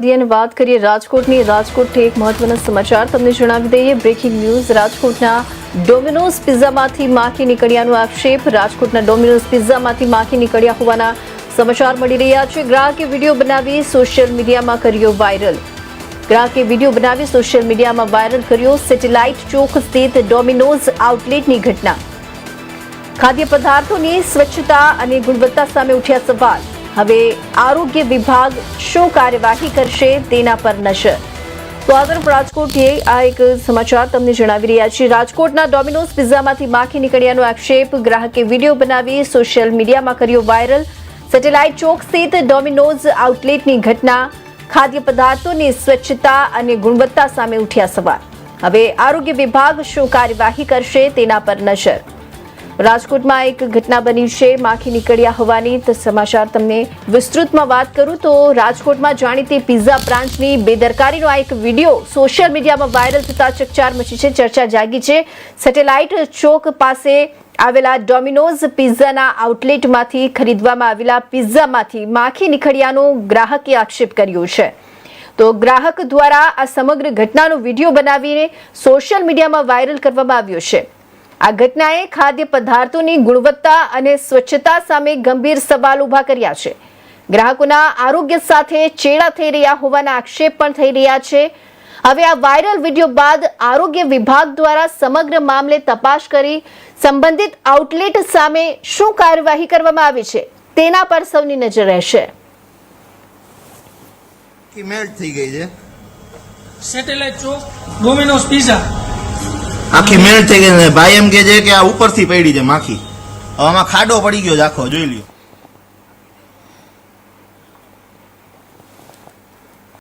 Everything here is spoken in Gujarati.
વાત કરીએ રાજકોટની રાજકોટથી એક મહત્વના સમાચાર તમને જણાવી દઈએ બ્રેકિંગ ન્યૂઝ રાજકોટના ડોમિનોઝ પિઝામાંથી માખી નીકળ્યાનો આક્ષેપ રાજકોટના ડોમિનોઝ પિઝામાંથી માખી નીકળ્યા હોવાના સમાચાર મળી રહ્યા છે ગ્રાહકે વિડીયો બનાવી સોશિયલ મીડિયામાં કર્યો વાયરલ કર્યો સેટેલાઇટ ચોક સ્થિત ડોમિનોઝ આઉટલેટની ઘટના ખાદ્ય પદાર્થોની સ્વચ્છતા અને ગુણવત્તા સામે ઉઠ્યા સવાલ હવે આરોગ્ય વિભાગ શું કાર્યવાહી કરશે તેના પર નજર તો આ તરફ રાજકોટથી આ એક સમાચાર તમને જણાવી રહ્યા છીએ રાજકોટના ડોમિનોઝ પિઝામાંથી માખી નીકળ્યાનો આક્ષેપ ગ્રાહકે વિડીયો બનાવી સોશિયલ મીડિયામાં કર્યો વાયરલ સેટેલાઇટ ચોક સ્થિત ડોમિનોઝ આઉટલેટની ઘટના ખાદ્ય પદાર્થોની સ્વચ્છતા અને ગુણવત્તા સામે ઉઠ્યા સવાલ હવે આરોગ્ય વિભાગ શું કાર્યવાહી કરશે તેના પર નજર રાજકોટમાં એક ઘટના બની છે માખી નીકળ્યા હોવાની સમાચાર તમને વિસ્તૃતમાં વાત કરું તો રાજકોટમાં જાણીતી પિઝા બ્રાન્ચની બેદરકારીનો આ એક વિડીયો સોશિયલ મીડિયામાં વાયરલ થતા ચકચાર મચી છે ચર્ચા જાગી છે સેટેલાઇટ ચોક પાસે આવેલા ડોમિનોઝ પિઝાના આઉટલેટમાંથી ખરીદવામાં આવેલા પિઝામાંથી માખી નીકળ્યાનો ગ્રાહકે આક્ષેપ કર્યો છે તો ગ્રાહક દ્વારા આ સમગ્ર ઘટનાનો વિડીયો બનાવીને સોશિયલ મીડિયામાં વાયરલ કરવામાં આવ્યો છે આ ઘટનાએ ખાદ્ય પદાર્થોની ગુણવત્તા અને સ્વચ્છતા સામે ગંભીર સવાલ ઉભા કર્યા છે ગ્રાહકોના આરોગ્ય સાથે ચેડા થઈ રહ્યા હોવાના આક્ષેપ પણ થઈ રહ્યા છે હવે આ વાયરલ વિડીયો બાદ આરોગ્ય વિભાગ દ્વારા સમગ્ર મામલે તપાસ કરી સંબંધિત આઉટલેટ સામે શું કાર્યવાહી કરવામાં આવી છે તેના પર સૌની નજર રહેશે મેલ્ટ થઈ ગઈ છે સેટેલાઇટ ચોક ડોમિનોઝ પિઝા આખી મેલ્ટ થઈ ગઈ ભાઈ એમ કે છે કે આ ઉપરથી પડી છે માખી હવે આમાં ખાડો પડી ગયો છે આખો જોઈ લ્યો